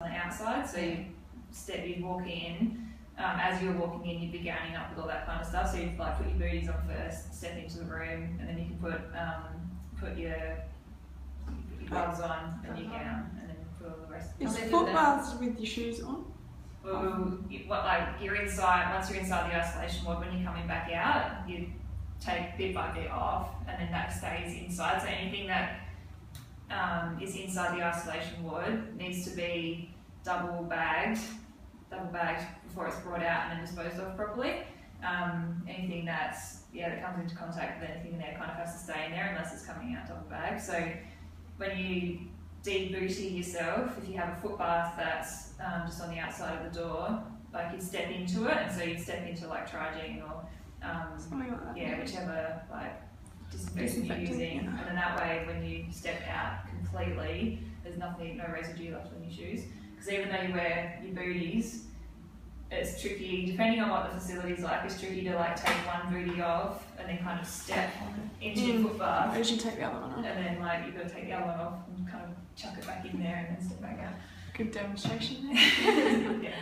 on the outside, so you'd walk in. As you're walking in, you'd be gowning up with all that kind of stuff. So you'd like put your booties on first, step into the room, and then you can put your gloves on and your gown, and then put all the rest. Is foot baths with your shoes on? Well, you're inside. Once you're inside the isolation ward, when you're coming back out, you take bit by bit off, and then that stays inside. So anything that is inside the isolation ward needs to be double bagged before it's brought out and then disposed of properly. Anything that comes into contact with anything in there kind of has to stay in there unless it's coming out double bagged. So when you de-booty yourself, if you have a foot bath that's just on the outside of the door, like you'd step into it, and so you'd step into like Trigen or something like that. Whichever like disinfectant you're using, and then that way when you step out completely, there's no residue left on your shoes. Because even though you wear your booties, it's tricky, depending on what the facility's like, it's tricky to like take one booty off and then kind of step into your foot bath. Or you take the other one off. And then like you've got to take the other one off and kind of chuck it back in there and then step back out. Good demonstration there. Yeah.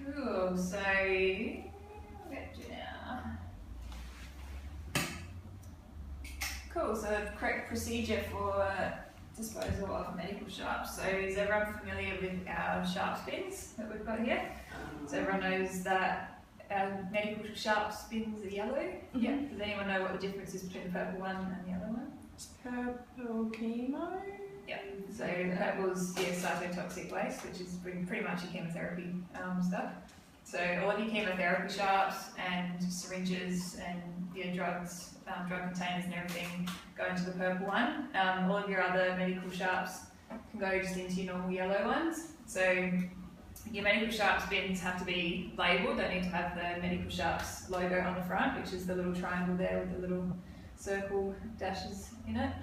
Cool, so what we're do now. Cool, so the correct procedure for disposal of medical sharps. So is everyone familiar with our sharps bins that we've got here? So everyone knows that our medical sharps bins are yellow. Mm-hmm. Yeah. Does anyone know what the difference is between the purple one and the other one? It's purple chemo. Yeah. So purple's cytotoxic waste, which is pretty much your chemotherapy stuff. So all of your chemotherapy sharps and syringes and your drugs, drug containers and everything go into the purple one. All of your other medical sharps can go just into your normal yellow ones. So your medical sharps bins have to be labelled. They need to have the medical sharps logo on the front, which is the little triangle there with the little circle dashes in it.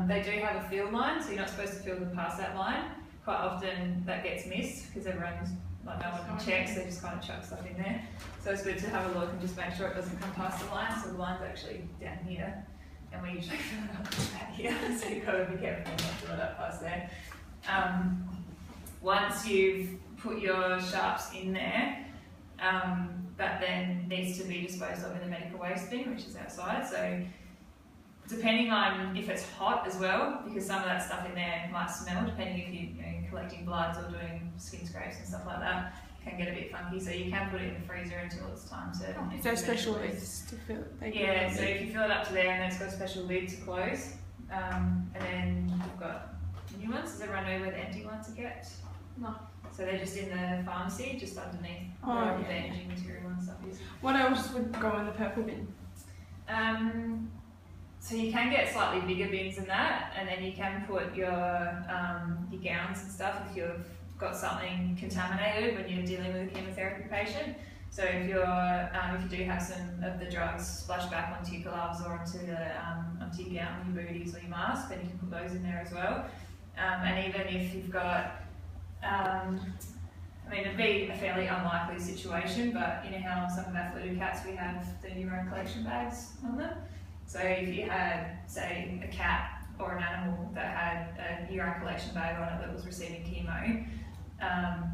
They do have a fill line, so you're not supposed to fill them past that line. Quite often that gets missed because everyone's like no one checks, they just kind of chuck stuff in there. So it's good to have a look and just make sure it doesn't come past the line. So the line's actually down here, and we usually fill it up about here. So you've got to be careful not to fill it up past there. Once you've put your sharps in there, that then needs to be disposed of in the medical waste bin, which is outside. So depending on if it's hot as well, because some of that stuff in there might smell, depending if you're collecting bloods or doing skin scrapes and stuff like that, can get a bit funky. So you can put it in the freezer until it's time to. Is there special lids to fill it? Yeah, so if you fill it up to there and then it's got a special lid to close, and then you've got new ones. Does everyone know where the empty ones are kept? No. So they're just in the pharmacy, just underneath the bandaging material and stuff is. What else would go in the purple bin? So you can get slightly bigger bins than that, and then you can put your gowns and stuff if you've got something contaminated when you're dealing with a chemotherapy patient. So if you do have some of the drugs splashed back onto your gloves or onto your gown, your booties or your mask, then you can put those in there as well. And even if you've got, it'd be a fairly unlikely situation, but you know how on some of our fluted cats we have the urine collection bags on them. So if you had, say, a cat or an animal that had a urine collection bag on it that was receiving chemo,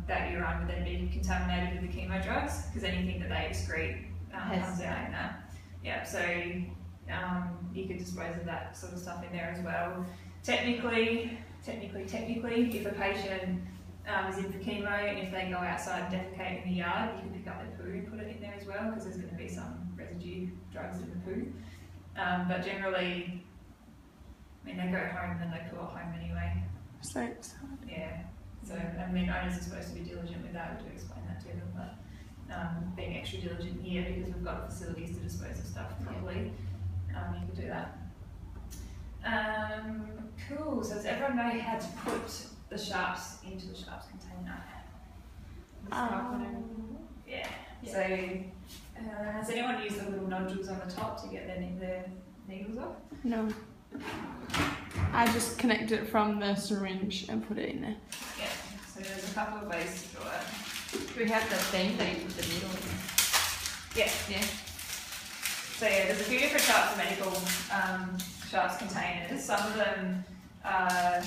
that urine would then be contaminated with the chemo drugs, because anything that they excrete comes out in that. Yeah, so you could dispose of that sort of stuff in there as well. Technically, if a patient is in for chemo and if they go outside and defecate in the yard, you can pick up their poo and put it in there as well, because there's going to be some residue drugs in the poo. But generally, they go home and then they put it home anyway. So it's hard. Yeah. So, owners are supposed to be diligent with that. We do explain that to them, but being extra diligent here because we've got facilities to dispose of stuff properly, you can do that. Cool. So does everyone know how to put the sharps into the sharps container? Yeah. So has anyone used the little nodules on the top to get their needles off? No. I just connect it from the syringe and put it in there. Yeah, so there's a couple of ways to do it. Do we have the same thing with the needle in? Yeah. Yeah. So yeah, there's a few different types of medical sharps containers. Some of them are